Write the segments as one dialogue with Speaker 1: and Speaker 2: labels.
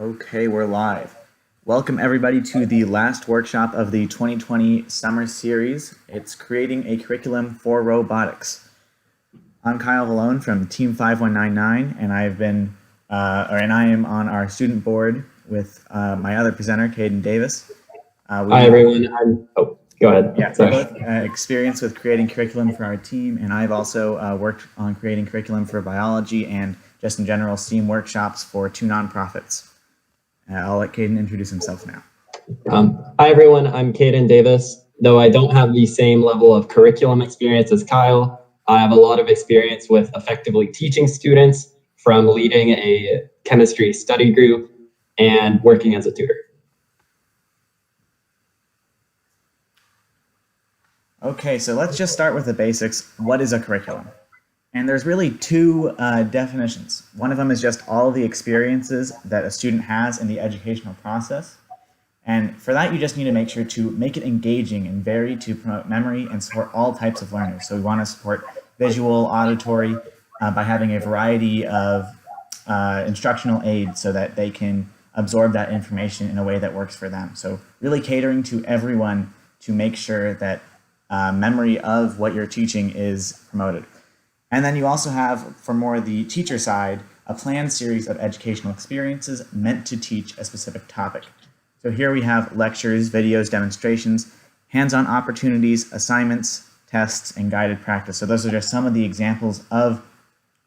Speaker 1: Okay, we're live. Welcome everybody to the last workshop of the 2020 summer series. It's creating a curriculum for robotics. I'm Kyle Vallone from Team 5199, and I am on our student board with my other presenter, Caden Davis.
Speaker 2: Hi everyone. Go ahead.
Speaker 1: Yeah, we're both experienced with creating curriculum for our team, and I've also worked on creating curriculum for biology and just in general STEAM workshops for two nonprofits. I'll let Caden introduce himself now.
Speaker 2: Hi everyone, I'm Caden Davis. Though I don't have the same level of curriculum experience as Kyle, I have a lot of experience with effectively teaching students, from leading a chemistry study group and working as a tutor.
Speaker 1: Okay, so let's just start with the basics. What is a curriculum? And there's really two definitions. One of them is just all the experiences that a student has in the educational process. And for that, you just need to make sure to make it engaging and varied to promote memory and support all types of learners. So we want to support visual, auditory, by having a variety of instructional aids so that they can absorb that information in a way that works for them. So really catering to everyone to make sure that memory of what you're teaching is promoted. And then you also have, for more the teacher side, a planned series of educational experiences meant to teach a specific topic. So here we have lectures, videos, demonstrations, hands-on opportunities, assignments, tests, and guided practice. So those are just some of the examples of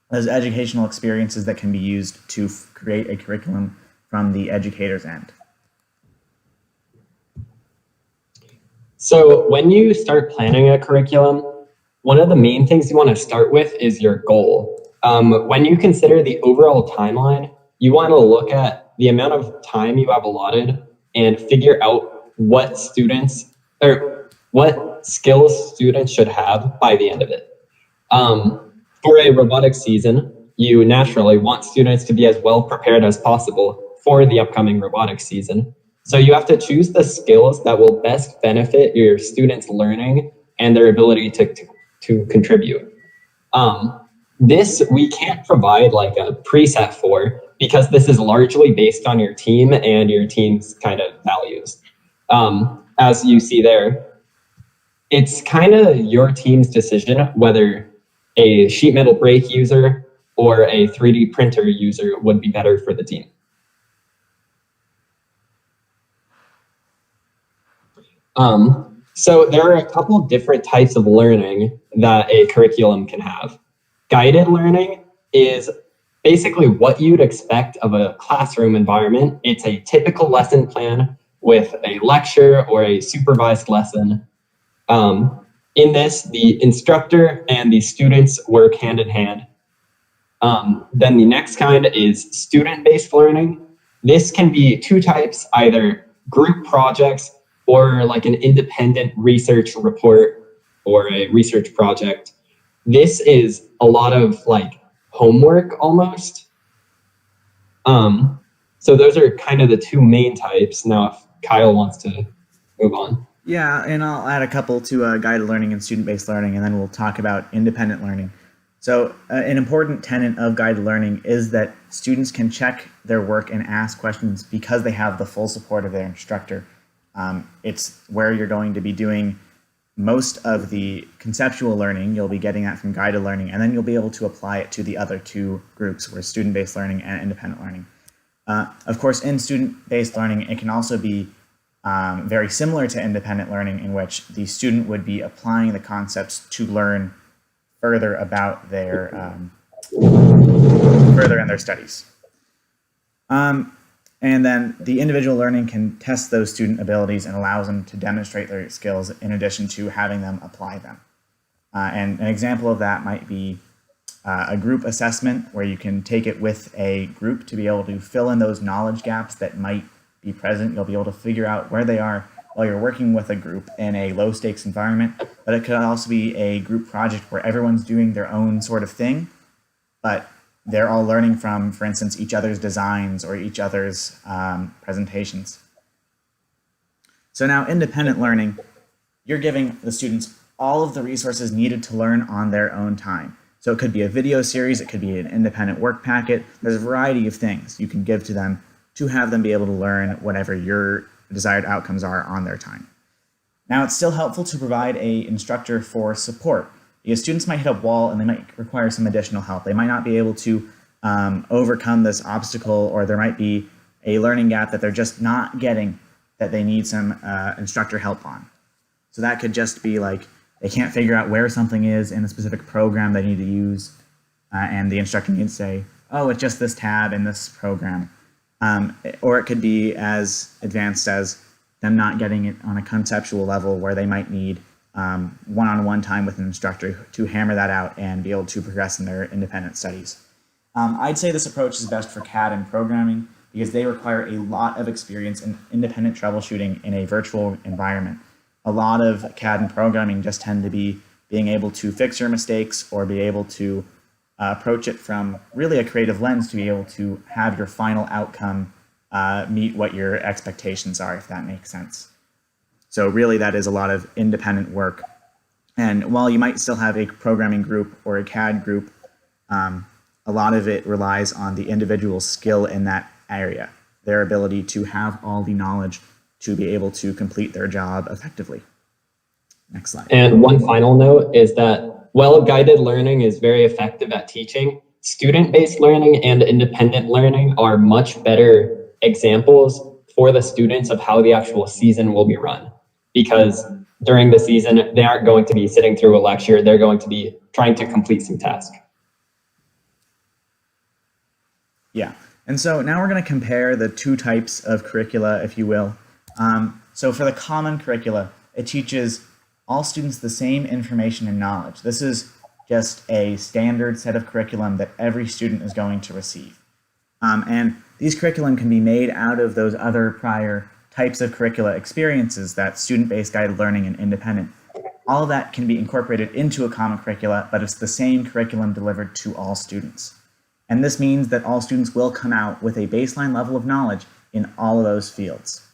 Speaker 1: those educational experiences that can be used to create a curriculum from the educator's end.
Speaker 2: So when you start planning a curriculum, one of the main things you want to start with is your goal. When you consider the overall timeline, you want to look at the amount of time you have allotted and figure out what skills students should have by the end of it. For a robotics season, you naturally want students to be as well prepared as possible for the upcoming robotics season. So you have to choose the skills that will best benefit your students' learning and their ability to contribute. This we can't provide like a preset for, because this is largely based on your team and your team's kind of values. As you see there, it's kind of your team's decision whether a sheet metal brake user or a 3D printer user would be better for the team. So there are a couple different types of learning that a curriculum can have. Guided learning is basically what you'd expect of a classroom environment. It's a typical lesson plan with a lecture or a supervised lesson. In this, the instructor and the students work hand in hand. Then the next kind is student-based learning. This can be two types, either group projects or like an independent research report or a research project. This is a lot of like homework almost. So those are kind of the two main types. Now, if Kyle wants to move on.
Speaker 1: Yeah, and I'll add a couple to guided learning and student-based learning, and then we'll talk about independent learning. So an important tenet of guided learning is that students can check their work and ask questions because they have the full support of their instructor. It's where you're going to be doing most of the conceptual learning. You'll be getting that from guided learning, and then you'll be able to apply it to the other two groups, where student-based learning and independent learning. Of course, in student-based learning, it can also be very similar to independent learning, in which the student would be applying the concepts to learn further about their further in their studies. And then the individual learning can test those student abilities and allows them to demonstrate their skills in addition to having them apply them. And an example of that might be a group assessment, where you can take it with a group to be able to fill in those knowledge gaps that might be present. You'll be able to figure out where they are while you're working with a group in a low stakes environment. But it could also be a group project where everyone's doing their own sort of thing, but they're all learning from, for instance, each other's designs or each other's presentations. So now independent learning, you're giving the students all of the resources needed to learn on their own time. So it could be a video series, it could be an independent work packet. There's a variety of things you can give to them to have them be able to learn whatever your desired outcomes are on their time. Now, it's still helpful to provide an instructor for support, because students might hit a wall and they might require some additional help. They might not be able to overcome this obstacle, or there might be a learning gap that they're just not getting that they need some instructor help on. So that could just be like they can't figure out where something is in a specific program they need to use, and the instructor needs to say, oh, it's just this tab in this program. Or it could be as advanced as them not getting it on a conceptual level, where they might need one-on-one time with an instructor to hammer that out and be able to progress in their independent studies. I'd say this approach is best for CAD and programming, because they require a lot of experience in independent troubleshooting in a virtual environment. A lot of CAD and programming just tend to be being able to fix your mistakes, or be able to approach it from really a creative lens to be able to have your final outcome meet what your expectations are, if that makes sense. So really that is a lot of independent work. And while you might still have a programming group or a CAD group, a lot of it relies on the individual skill in that area, their ability to have all the knowledge to be able to complete their job effectively. Next slide.
Speaker 2: And one final note is that well-guided learning is very effective at teaching. Student-based learning and independent learning are much better examples for the students of how the actual season will be run. Because during the season, they aren't going to be sitting through a lecture, they're going to be trying to complete some task.
Speaker 1: Yeah, and so now we're going to compare the two types of curricula, if you will. So for the common curricula, it teaches all students the same information and knowledge. This is just a standard set of curriculum that every student is going to receive. And these curriculum can be made out of those other prior types of curricula experiences, that student-based guided learning and independent. All of that can be incorporated into a common curricula, but it's the same curriculum delivered to all students. And this means that all students will come out with a baseline level of knowledge in all of those fields.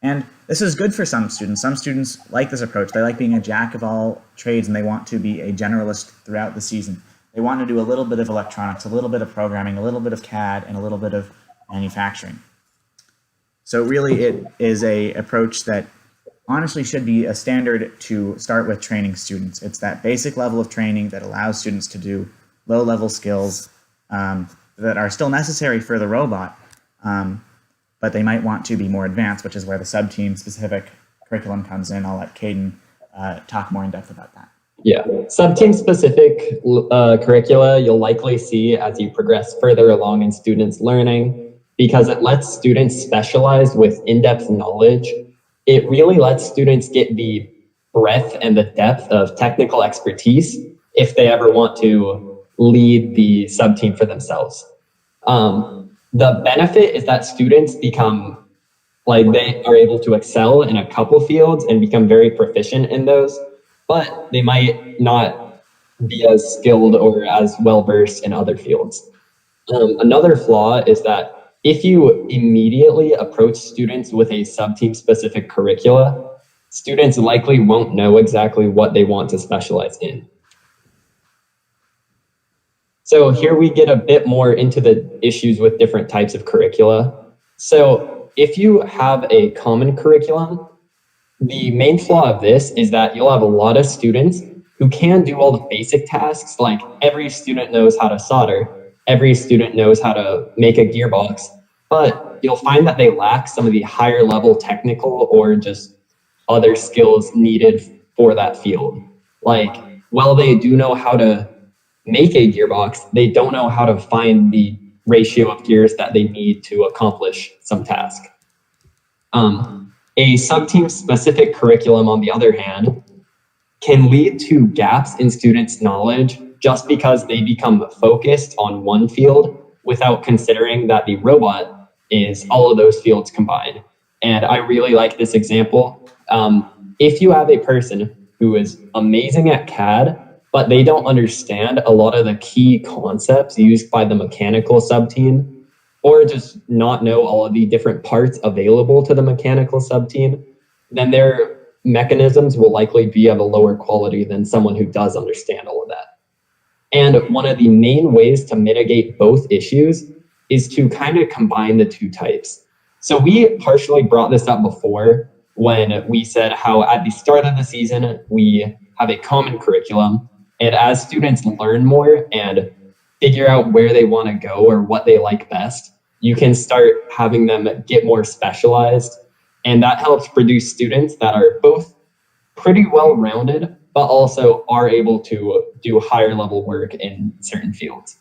Speaker 1: And this is good for some students. Some students like this approach. They like being a jack of all trades, and they want to be a generalist throughout the season. They want to do a little bit of electronics, a little bit of programming, a little bit of CAD, and a little bit of manufacturing. So really it is a approach that honestly should be a standard to start with training students. It's that basic level of training that allows students to do low-level skills that are still necessary for the robot, but they might want to be more advanced, which is where the SubTeam specific curriculum comes in. I'll let Caden talk more in depth about that.
Speaker 2: Yeah, SubTeam specific curricula you'll likely see as you progress further along in students' learning, because it lets students specialize with in-depth knowledge. It really lets students get the breadth and the depth of technical expertise if they ever want to lead the SubTeam for themselves. The benefit is that students become, like, they are able to excel in a couple fields and become very proficient in those, but they might not be as skilled or as well-versed in other fields. Another flaw is that if you immediately approach students with a SubTeam specific curricula, students likely won't know exactly what they want to specialize in. So here we get a bit more into the issues with different types of curricula. So if you have a common curriculum, the main flaw of this is that you'll have a lot of students who can do all the basic tasks, like every student knows how to solder, every student knows how to make a gearbox, but you'll find that they lack some of the higher level technical or just other skills needed for that field. Like, while they do know how to make a gearbox, they don't know how to find the ratio of gears that they need to accomplish some task. A SubTeam specific curriculum, on the other hand, can lead to gaps in students' knowledge just because they become focused on one field without considering that the robot is all of those fields combined. And I really like this example. If you have a person who is amazing at CAD, but they don't understand a lot of the key concepts used by the mechanical subteam, or just not know all of the different parts available to the mechanical subteam, then their mechanisms will likely be of a lower quality than someone who does understand all of that. And one of the main ways to mitigate both issues is to kind of combine the two types. So we partially brought this up before when we said how at the start of the season, we have a common curriculum. And as students learn more and figure out where they want to go or what they like best, you can start having them get more specialized. And that helps produce students that are both pretty well-rounded, but also are able to do higher level work in certain fields.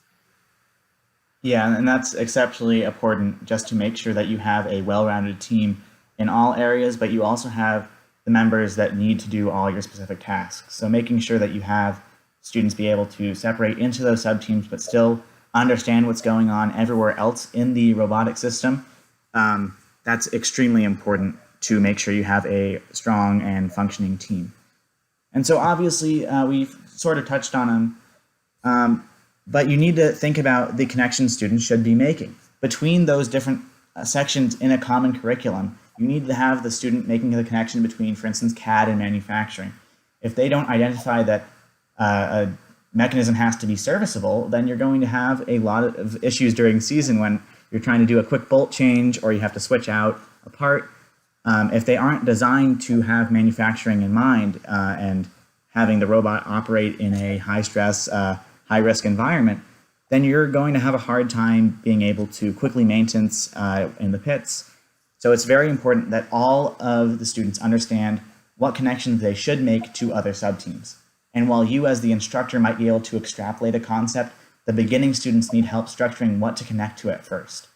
Speaker 1: Yeah, and that's exceptionally important just to make sure that you have a well-rounded team in all areas, but you also have the members that need to do all your specific tasks. So making sure that you have students be able to separate into those sub-teams, but still understand what's going on everywhere else in the robotic system, that's extremely important to make sure you have a strong and functioning team. And so obviously we've sort of touched on them, but you need to think about the connections students should be making. Between those different sections in a common curriculum, you need to have the student making the connection between, for instance, CAD and manufacturing. If they don't identify that a mechanism has to be serviceable, then you're going to have a lot of issues during season when you're trying to do a quick bolt change or you have to switch out a part. If they aren't designed to have manufacturing in mind and having the robot operate in a high-stress, high-risk environment, then you're going to have a hard time being able to quickly maintenance in the pits. So it's very important that all of the students understand what connections they should make to other sub-teams. And while you as the instructor might be able to extrapolate a concept, the beginning students need help structuring what to connect to at first.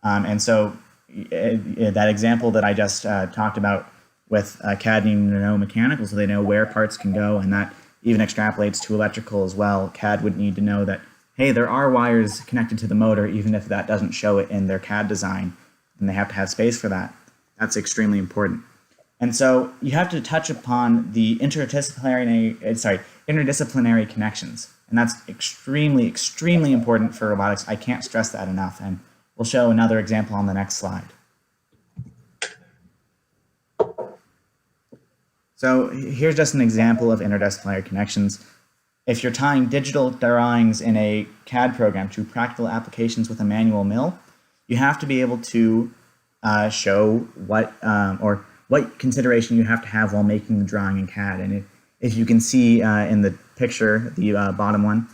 Speaker 1: And so that example that I just talked about with CAD needing to know mechanical so they know where parts can go, and that even extrapolates to electrical as well. CAD would need to know that, hey, there are wires connected to the motor, even if that doesn't show it in their CAD design, and they have to have space for that. That's extremely important. And so you have to touch upon the interdisciplinary connections. And that's extremely, extremely important for robotics. I can't stress that enough. And we'll show another example on the next slide. So here's just an example of interdisciplinary connections. If you're tying digital drawings in a CAD program to practical applications with a manual mill, you have to be able to show what consideration you have to have while making the drawing in CAD. And if you can see in the picture, the bottom one,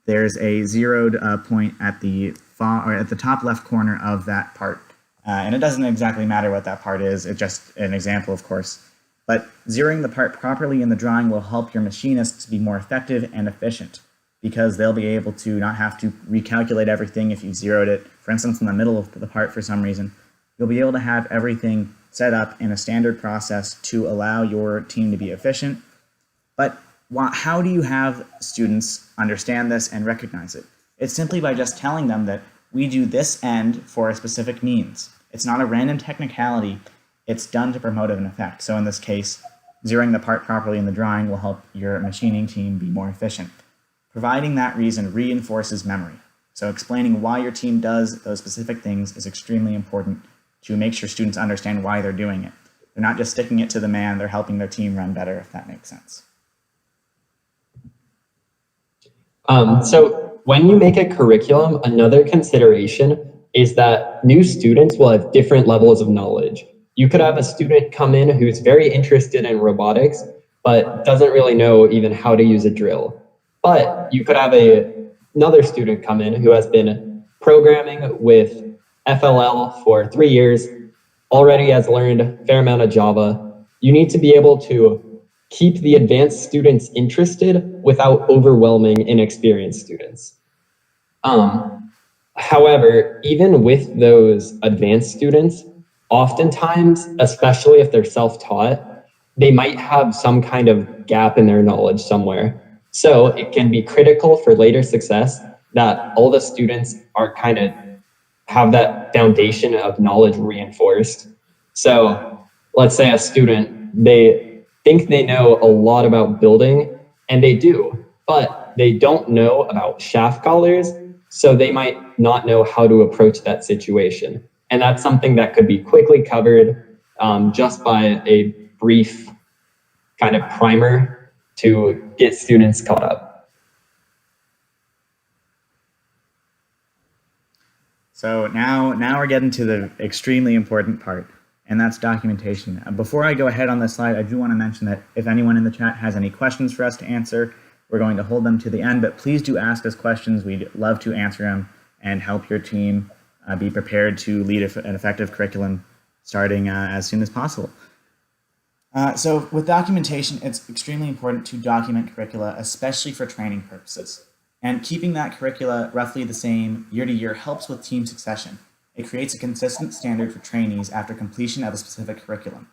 Speaker 1: there's a zeroed point at the top left corner of that part. And it doesn't exactly matter what that part is, it's just an example, of course. But zeroing the part properly in the drawing will help your machinists be more effective and efficient because they'll be able to not have to recalculate everything if you've zeroed it, for instance, in the middle of the part for some reason. You'll be able to have everything set up in a standard process to allow your team to be efficient. But how do you have students understand this and recognize it? It's simply by just telling them that we do this end for a specific means. It's not a random technicality. It's done to promote an effect. So in this case, zeroing the part properly in the drawing will help your machining team be more efficient. Providing that reason reinforces memory. So explaining why your team does those specific things is extremely important to make sure students understand why they're doing it. They're not just sticking it to the man, they're helping their team run better, if that makes sense.
Speaker 2: So when you make a curriculum, another consideration is that new students will have different levels of knowledge. You could have a student come in who's very interested in robotics, but doesn't really know even how to use a drill. But you could have another student come in who has been programming with FLL for 3 years, already has learned a fair amount of Java. You need to be able to keep the advanced students interested without overwhelming inexperienced students. However, even with those advanced students, oftentimes, especially if they're self-taught, they might have some kind of gap in their knowledge somewhere. So it can be critical for later success that all the students are kind of have that foundation of knowledge reinforced. So let's say a student, they think they know a lot about building, and they do, but they don't know about shaft collars, so they might not know how to approach that situation. And that's something that could be quickly covered just by a brief kind of primer to get students caught up.
Speaker 1: So now we're getting to the extremely important part, and that's documentation. Before I go ahead on this slide, I do want to mention that if anyone in the chat has any questions for us to answer, we're going to hold them to the end, but please do ask us questions. We'd love to answer them and help your team be prepared to lead an effective curriculum starting as soon as possible. So with documentation, it's extremely important to document curricula, especially for training purposes. And keeping that curricula roughly the same year to year helps with team succession. It creates a consistent standard for trainees after completion of a specific curriculum.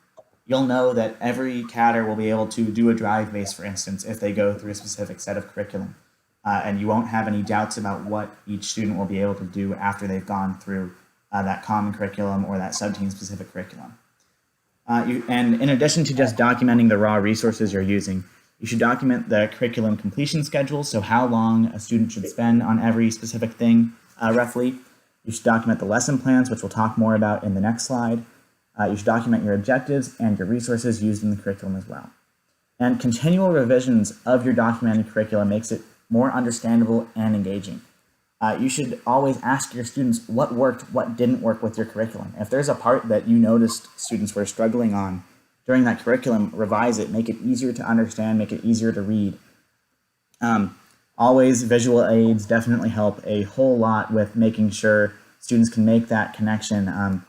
Speaker 1: You'll know that every cadre will be able to do a drive base, for instance, if they go through a specific set of curriculum. And you won't have any doubts about what each student will be able to do after they've gone through that common curriculum or that sub-team specific curriculum. And in addition to just documenting the raw resources you're using, you should document the curriculum completion schedule, so how long a student should spend on every specific thing, roughly. You should document the lesson plans, which we'll talk more about in the next slide. You should document your objectives and your resources used in the curriculum as well. And continual revisions of your documented curriculum makes it more understandable and engaging. You should always ask your students what worked, what didn't work with your curriculum. If there's a part that you noticed students were struggling on during that curriculum, revise it, make it easier to understand, make it easier to read. Always visual aids definitely help a whole lot with making sure students can make that connection.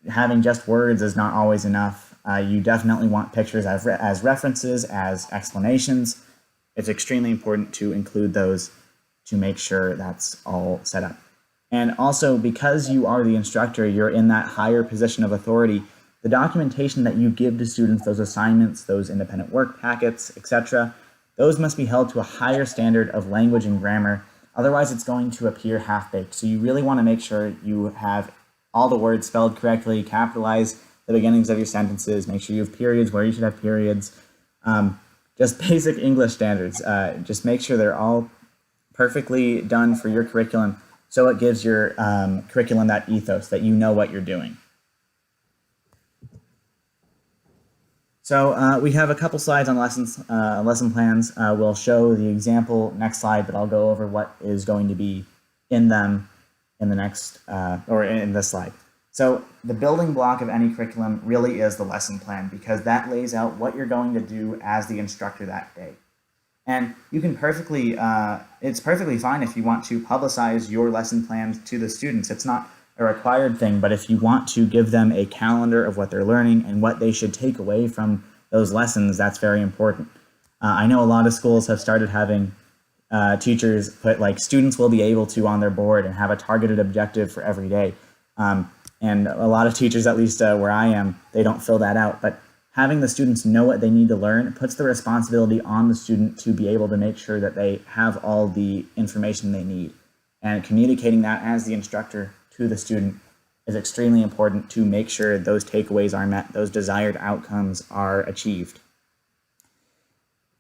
Speaker 1: Having just words is not always enough. You definitely want pictures as references, as explanations. It's extremely important to include those to make sure that's all set up. And also, because you are the instructor, you're in that higher position of authority, the documentation that you give to students, those assignments, those independent work packets, etc., those must be held to a higher standard of language and grammar. Otherwise, it's going to appear half-baked. So you really want to make sure you have all the words spelled correctly, capitalize the beginnings of your sentences, make sure you have periods where you should have periods. Just basic English standards. Just make sure they're all perfectly done for your curriculum, so it gives your curriculum that ethos, that you know what you're doing. So we have a couple slides on lesson plans. We'll show the example next slide, but I'll go over what is going to be in them in the next, or in this slide. So the building block of any curriculum really is the lesson plan, because that lays out what you're going to do as the instructor that day. And you can it's perfectly fine if you want to publicize your lesson plans to the students. It's not a required thing, but if you want to give them a calendar of what they're learning and what they should take away from those lessons, that's very important. I know a lot of schools have started having teachers put students will be able to on their board and have a targeted objective for every day. And a lot of teachers, at least where I am, they don't fill that out. But having the students know what they need to learn puts the responsibility on the student to be able to make sure that they have all the information they need. And communicating that as the instructor to the student is extremely important to make sure those takeaways are met, those desired outcomes are achieved.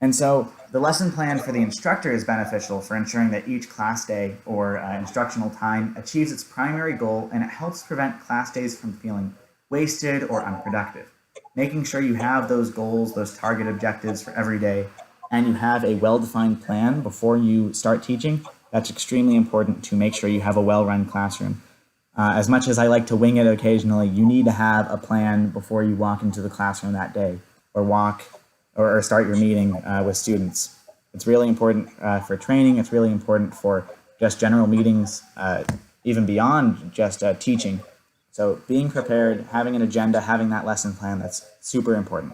Speaker 1: And so the lesson plan for the instructor is beneficial for ensuring that each class day or instructional time achieves its primary goal, and it helps prevent class days from feeling wasted or unproductive. Making sure you have those goals, those target objectives for every day, and you have a well-defined plan before you start teaching, that's extremely important to make sure you have a well-run classroom. As much as I like to wing it occasionally, you need to have a plan before you walk into the classroom that day or start your meeting with students. It's really important for training. It's really important for just general meetings, even beyond just teaching. So being prepared, having an agenda, having that lesson plan, that's super important.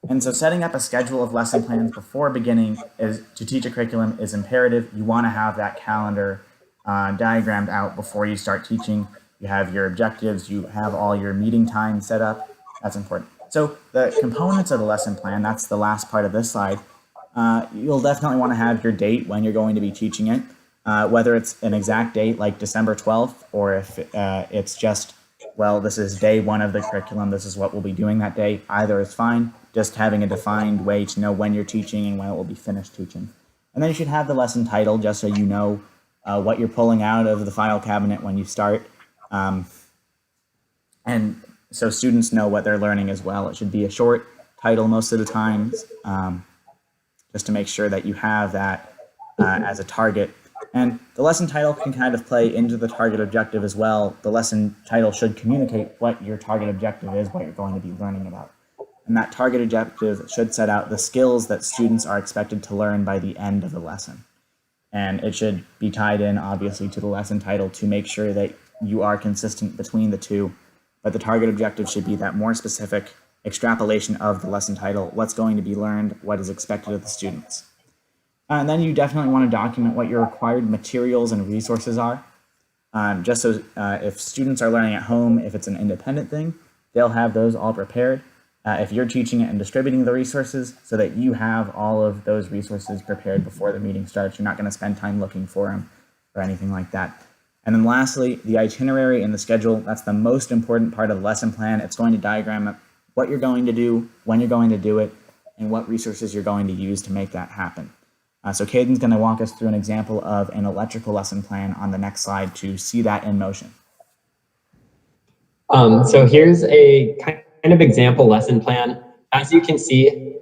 Speaker 1: And so setting up a schedule of lesson plans before beginning to teach a curriculum is imperative. You want to have that calendar diagrammed out before you start teaching. You have your objectives, you have all your meeting time set up. That's important. So the components of the lesson plan, that's the last part of this slide. You'll definitely want to have your date when you're going to be teaching it, whether it's an exact date like December 12th, or if it's just, well, this is day one of the curriculum, this is what we'll be doing that day. Either is fine, just having a defined way to know when you're teaching and when it will be finished teaching. And then you should have the lesson title just so you know what you're pulling out of the file cabinet when you start. And so students know what they're learning as well. It should be a short title most of the time, just to make sure that you have that as a target And the lesson title can kind of play into the target objective as well. The lesson title should communicate what your target objective is, what you're going to be learning about. And that target objective should set out the skills that students are expected to learn by the end of the lesson. And it should be tied in, obviously, to the lesson title to make sure that you are consistent between the two. But the target objective should be that more specific extrapolation of the lesson title, what's going to be learned, what is expected of the students. And then you definitely want to document what your required materials and resources are. Just so if students are learning at home, if it's an independent thing, they'll have those all prepared. If you're teaching it and distributing the resources so that you have all of those resources prepared before the meeting starts, you're not going to spend time looking for them or anything like that. And then lastly, the itinerary and the schedule, that's the most important part of the lesson plan. It's going to diagram what you're going to do, when you're going to do it, and what resources you're going to use to make that happen. So Caden's going to walk us through an example of an electrical lesson plan on the next slide to see that in motion.
Speaker 2: So here's a kind of example lesson plan. As you can see,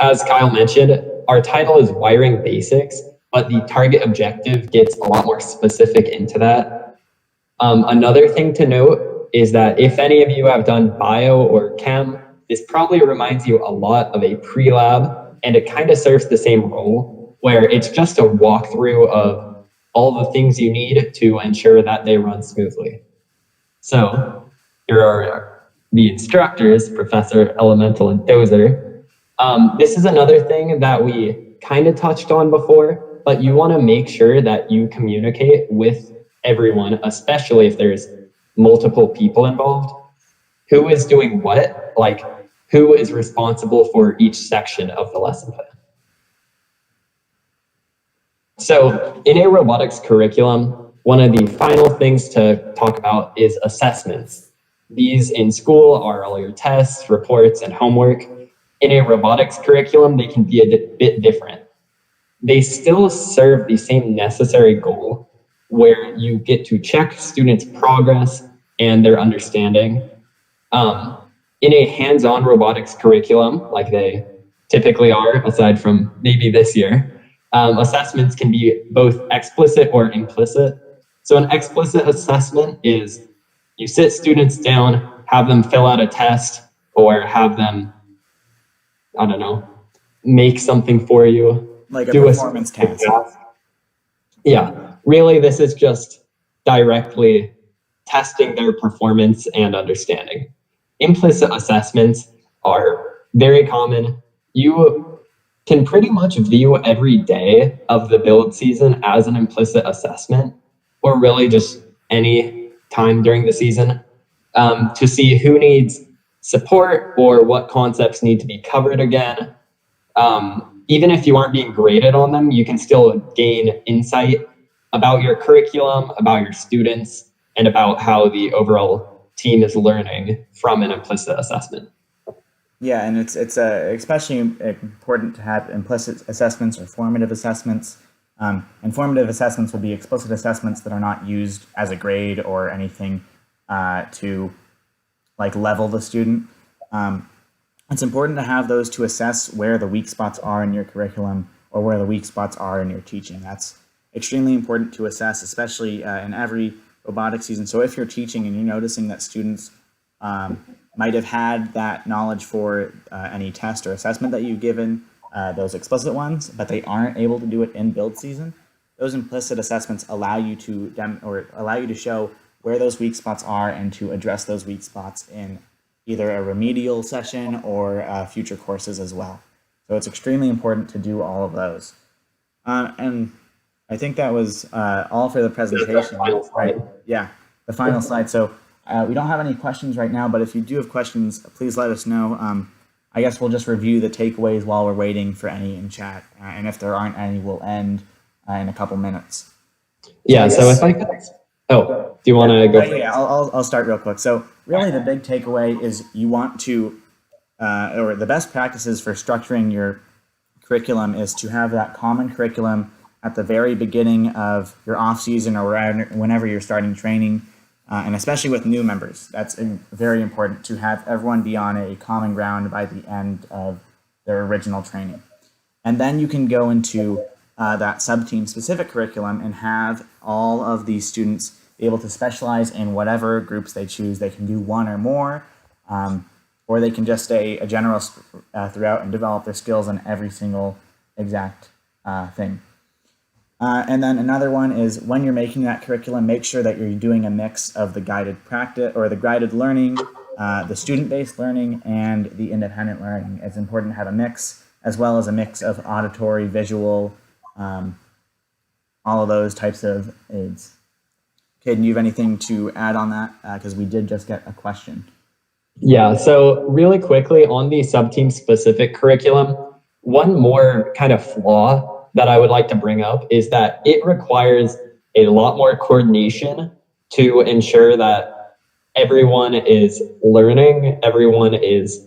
Speaker 2: as Kyle mentioned, our title is Wiring Basics, but the target objective gets a lot more specific into that. Another thing to note is that if any of you have done bio or chem, this probably reminds you a lot of a pre-lab, and it kind of serves the same role, where it's just a walkthrough of all the things you need to ensure that they run smoothly. So here are the instructors, Professor Elemental and Dozer. This is another thing that we kind of touched on before, but you want to make sure that you communicate with everyone, especially if there's multiple people involved. Who is doing what? Like, who is responsible for each section of the lesson plan? So in a robotics curriculum, one of the final things to talk about is assessments. These in school are all your tests, reports, and homework. In a robotics curriculum, they can be a bit different. They still serve the same necessary goal, where you get to check students' progress and their understanding. In a hands-on robotics curriculum, like they typically are, aside from maybe this year, assessments can be both explicit or implicit. So an explicit assessment is you sit students down, have them fill out a test, or have them, I don't know, make something for you.
Speaker 1: Like a performance task.
Speaker 2: Yeah, really this is just directly testing their performance and understanding. Implicit assessments are very common. You can pretty much view every day of the build season as an implicit assessment, or really just any time during the season, to see who needs support or what concepts need to be covered again. Even if you aren't being graded on them, you can still gain insight about your curriculum, about your students, and about how the overall team is learning from an implicit assessment.
Speaker 1: Yeah, and it's especially important to have implicit assessments or formative assessments. And formative assessments will be explicit assessments that are not used as a grade or anything to like level the student. It's important to have those to assess where the weak spots are in your curriculum or where the weak spots are in your teaching. That's extremely important to assess, especially in every robotics season. So if you're teaching and you're noticing that students might have had that knowledge for any test or assessment that you've given, those explicit ones, but they aren't able to do it in build season, those implicit assessments allow you to show where those weak spots are and to address those weak spots in either a remedial session or future courses as well. So it's extremely important to do all of those. And I think that was all for the presentation, right? Yeah, the final slide. So we don't have any questions right now, but if you do have questions, please let us know. I guess we'll just review the takeaways while we're waiting for any in chat. And if there aren't any, we'll end in a couple minutes.
Speaker 2: Yeah, so if I could... Oh, do you want to go first?
Speaker 1: Yeah, I'll start real quick. So really the big takeaway is you want to, or the best practices for structuring your curriculum is to have that common curriculum at the very beginning of your off season or whenever you're starting training, and especially with new members. That's very important to have everyone be on a common ground by the end of their original training. And then you can go into that sub-team specific curriculum and have all of these students be able to specialize in whatever groups they choose. They can do one or more, or they can just stay a generalist throughout and develop their skills on every single exact thing. And then another one is when you're making that curriculum, make sure that you're doing a mix of the guided practice or the guided learning, the student-based learning, and the independent learning. It's important to have a mix, as well as a mix of auditory, visual, all of those types of aids. Caden, do you have anything to add on that? Because we did just get a question.
Speaker 2: Yeah, so really quickly on the sub-team specific curriculum, one more kind of flaw that I would like to bring up is that it requires a lot more coordination to ensure that everyone is learning, everyone is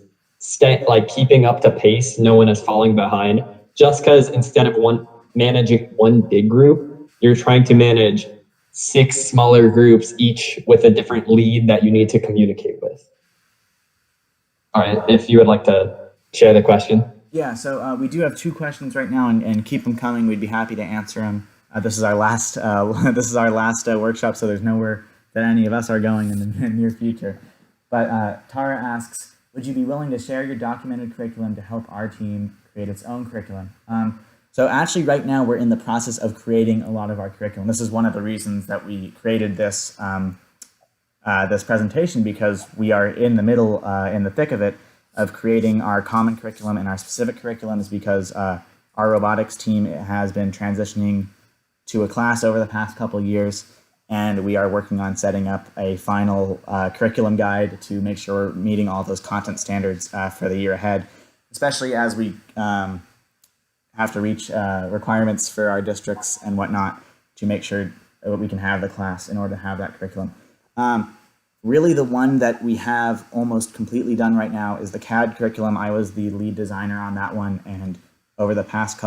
Speaker 2: keeping up to pace, no one is falling behind. Just because instead of managing one big group, you're trying to manage 6 smaller groups, each with a different lead that you need to communicate with. All right, if you would like to share the question.
Speaker 1: Yeah, so we do have 2 questions right now, and keep them coming. We'd be happy to answer them. This is our last workshop, so there's nowhere that any of us are going in the near future. But Tara asks, would you be willing to share your documented curriculum to help our team create its own curriculum? So actually right now we're in the process of creating a lot of our curriculum. This is one of the reasons that we created this this presentation, because we are in the middle, in the thick of it, of creating our common curriculum and our specific curriculums, because our robotics team has been transitioning to a class over the past couple years, and we are working on setting up a final curriculum guide to make sure we're meeting all those content standards for the year ahead, especially as we have to reach requirements for our districts and whatnot to make sure that we can have the class in order to have that curriculum. Really, the one that we have almost completely done right now is the CAD curriculum. I was the lead designer on that one, and over the past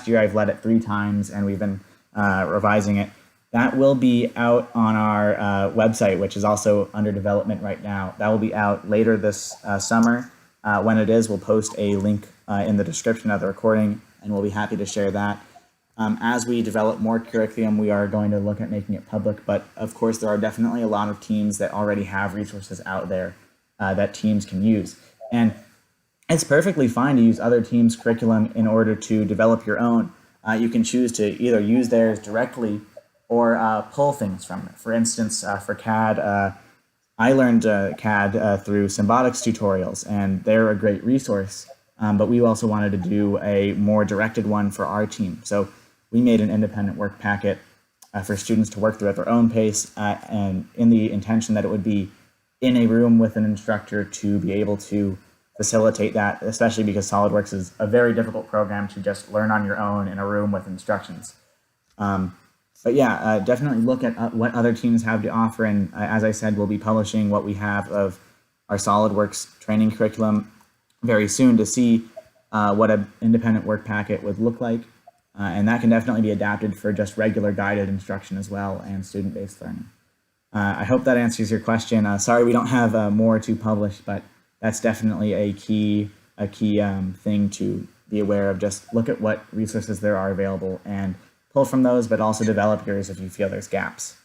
Speaker 1: year, I've led it 3 times, and we've been revising it. That will be out on our website, which is also under development right now. That will be out later this summer. When it is, we'll post a link in the description of the recording, and we'll be happy to share that. As we develop more curriculum, we are going to look at making it public, but of course there are definitely a lot of teams that already have resources out there that teams can use. And it's perfectly fine to use other teams' curriculum in order to develop your own. You can choose to either use theirs directly or pull things from it. For instance, for CAD, I learned CAD through Symbotics tutorials, and they're a great resource, but we also wanted to do a more directed one for our team. So we made an independent work packet for students to work through at their own pace, and in the intention that it would be in a room with an instructor to be able to facilitate that, especially because SolidWorks is a very difficult program to just learn on your own in a room with instructions. But yeah, definitely look at what other teams have to offer, and as I said, we'll be publishing what we have of our SolidWorks training curriculum very soon to see what an independent work packet would look like. And that can definitely be adapted for just regular guided instruction as well, and student-based learning. I hope that answers your question. Sorry we don't have more to publish, but that's definitely a key thing to be aware of. Just look at what resources there are available and pull from those, but also develop yours if you feel there's gaps.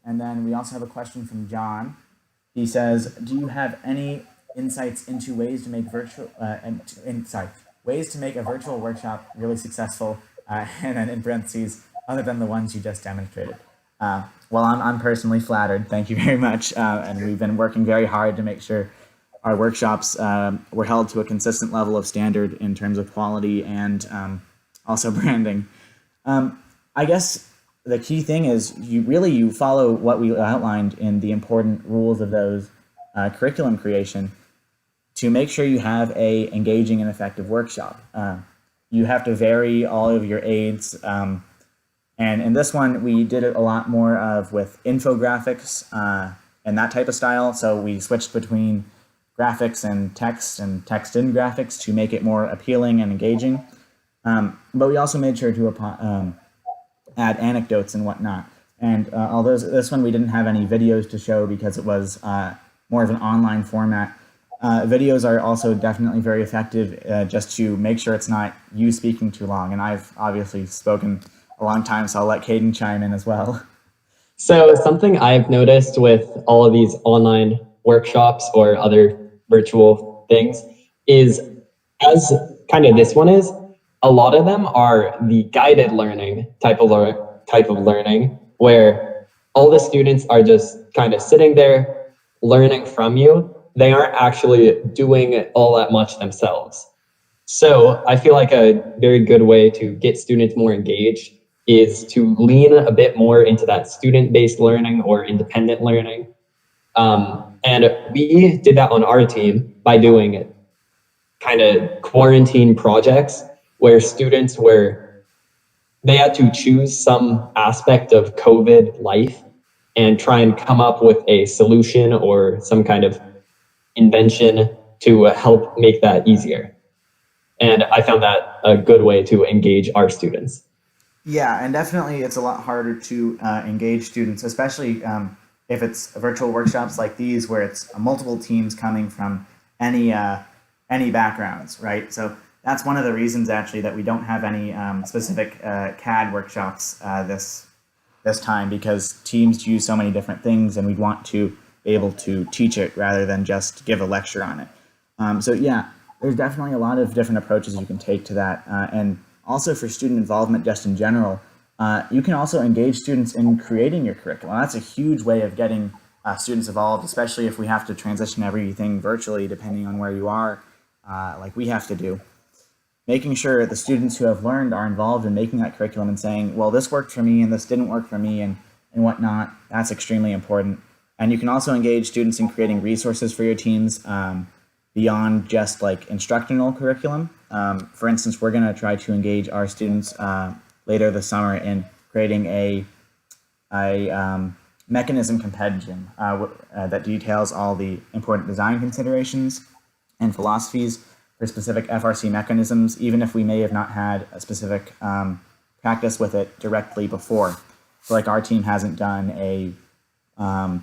Speaker 1: And then we also have a question from John. He says, do you have any insights into ways to make ways to make a virtual workshop really successful, and then in parentheses, other than the ones you just demonstrated? Well, I'm personally flattered. Thank you very much. And we've been working very hard to make sure our workshops were held to a consistent level of standard in terms of quality and also branding. I guess the key thing is you follow what we outlined in the important rules of those curriculum creation to make sure you have a engaging and effective workshop. You have to vary all of your aids. And in this one, we did it a lot more of with infographics and that type of style. So we switched between graphics and text in graphics to make it more appealing and engaging. But we also made sure to add anecdotes and whatnot. And although this one we didn't have any videos to show because it was more of an online format, Videos are also definitely very effective just to make sure it's not you speaking too long. And I've obviously spoken a long time, so I'll let Caden chime in as well.
Speaker 2: So something I've noticed with all of these online workshops or other virtual things is, as kind of this one is, a lot of them are the guided learning type of learning, where all the students are just kind of sitting there learning from you. They aren't actually doing all that much themselves. So I feel like a very good way to get students more engaged is to lean a bit more into that student-based learning or independent learning. And we did that on our team by doing kind of quarantine projects where they had to choose some aspect of COVID life and try and come up with a solution or some kind of invention to help make that easier. And I found that a good way to engage our students.
Speaker 1: Yeah, and definitely it's a lot harder to engage students, especially if it's virtual workshops like these where it's multiple teams coming from any backgrounds, right? So that's one of the reasons actually that we don't have any specific CAD workshops this time, because teams use so many different things and we want to be able to teach it rather than just give a lecture on it. So yeah, there's definitely a lot of different approaches you can take to that. And also for student involvement just in general, you can also engage students in creating your curriculum. That's a huge way of getting students involved, especially if we have to transition everything virtually depending on where you are, like we have to do. Making sure the students who have learned are involved in making that curriculum and saying, well, this worked for me and this didn't work for me and whatnot, that's extremely important. And you can also engage students in creating resources for your teams beyond just like instructional curriculum. For instance, we're going to try to engage our students later this summer in creating a mechanism compendium that details all the important design considerations and philosophies for specific FRC mechanisms, even if we may have not had a specific practice with it directly before. So like our team hasn't done a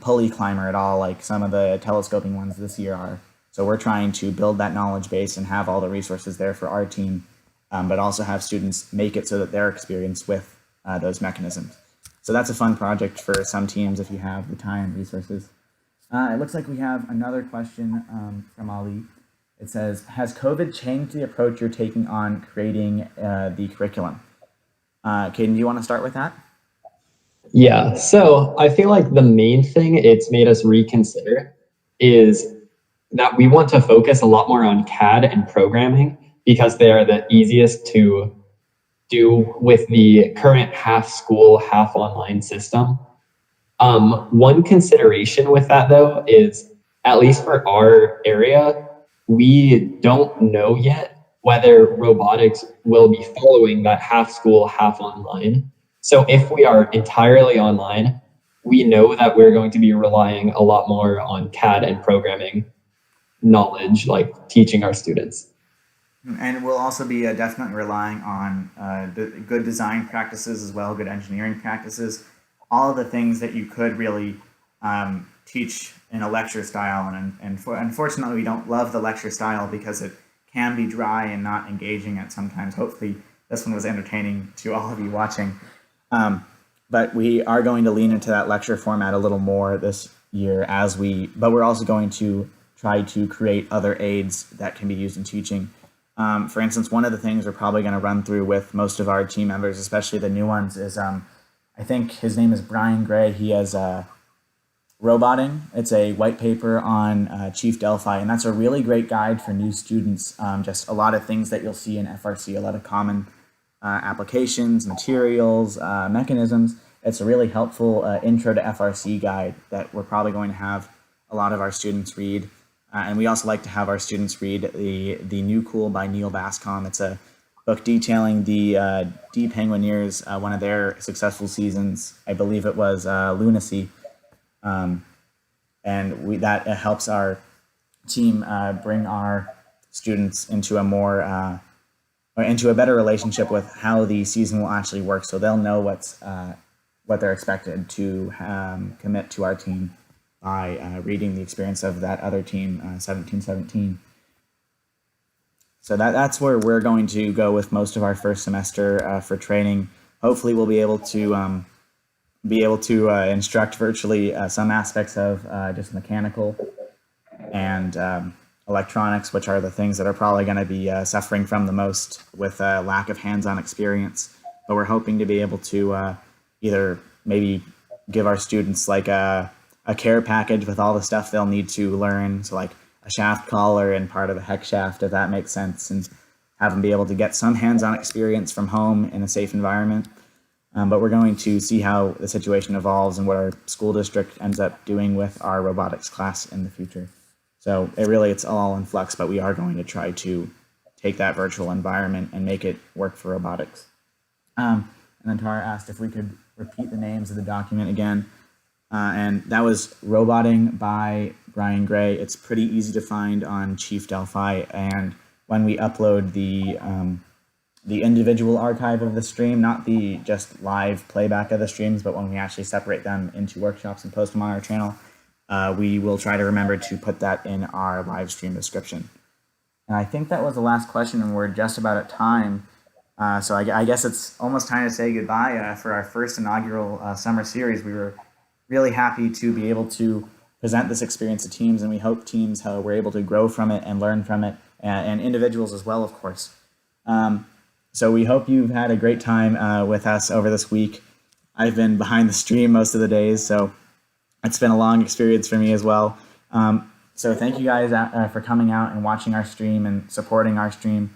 Speaker 1: pulley climber at all, like some of the telescoping ones this year are. So we're trying to build that knowledge base and have all the resources there for our team, but also have students make it so that they're experienced with those mechanisms. So that's a fun project for some teams if you have the time and resources. It looks like we have another question from Ali. It says, has COVID changed the approach you're taking on creating the curriculum? Caden, do you want to start with that?
Speaker 2: Yeah, so I feel like the main thing it's made us reconsider is that we want to focus a lot more on CAD and programming because they are the easiest to do with the current half school, half online system. One consideration with that though is, at least for our area, we don't know yet whether robotics will be following that half school, half online. So if we are entirely online, we know that we're going to be relying a lot more on CAD and programming knowledge, like teaching our students.
Speaker 1: And we'll also be definitely relying on good design practices as well, good engineering practices, all of the things that you could really teach in a lecture style. And unfortunately, we don't love the lecture style because it can be dry and not engaging at sometimes. Hopefully, this one was entertaining to all of you watching. But we are going to lean into that lecture format a little more this year but we're also going to try to create other aids that can be used in teaching. For instance, one of the things we're probably going to run through with most of our team members, especially the new ones, is I think his name is Brian Gray. He has Roboting. It's a white paper on Chief Delphi, and that's a really great guide for new students. Just a lot of things that you'll see in FRC, a lot of common applications, materials, mechanisms. It's a really helpful intro to FRC guide that we're probably going to have a lot of our students read. And we also like to have our students read the New Cool by Neil Bascom. It's a book detailing the D Penguineers, one of their successful seasons. I believe it was Lunacy. And that helps our team bring our students into into a better relationship with how the season will actually work, so they'll know what they're expected to commit to our team. by reading the experience of that other team, 1717. So that's where we're going to go with most of our first semester for training. Hopefully we'll be able to instruct virtually some aspects of just mechanical and electronics, which are the things that are probably going to be suffering from the most with lack of hands-on experience. But we're hoping to be able to either maybe give our students like a care package with all the stuff they'll need to learn. So like a shaft collar and part of a hex shaft, if that makes sense, and have them be able to get some hands-on experience from home in a safe environment. But we're going to see how the situation evolves and what our school district ends up doing with our robotics class in the future. So it's all in flux, but we are going to try to take that virtual environment and make it work for robotics. And then Tara asked if we could repeat the names of the document again. And that was Roboting by Brian Gray. It's pretty easy to find on Chief Delphi. And when we upload the individual archive of the stream, not the just live playback of the streams, but when we actually separate them into workshops and post them on our channel, we will try to remember to put that in our live stream description. And I think that was the last question, and we're just about at time. So I guess it's almost time to say goodbye for our first inaugural summer series. We were really happy to be able to present this experience to teams, and we hope teams were able to grow from it and learn from it, and individuals as well, of course. So we hope you've had a great time with us over this week. I've been behind the stream most of the days, so it's been a long experience for me as well. So thank you guys for coming out and watching our stream and supporting our stream.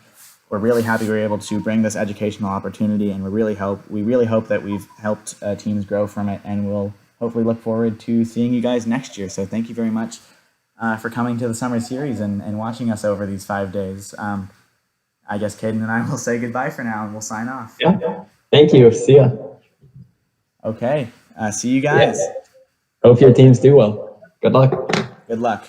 Speaker 1: We're really happy we were able to bring this educational opportunity, and we really hope that we've helped teams grow from it, and we'll hopefully look forward to seeing you guys next year. So thank you very much for coming to the summer series and watching us over these 5 days. I guess Caden and I will say goodbye for now, and we'll sign off.
Speaker 2: Yeah. Thank you. See ya.
Speaker 1: Okay. See you guys.
Speaker 2: Yeah. Hope your teams do well. Good luck.
Speaker 1: Good luck.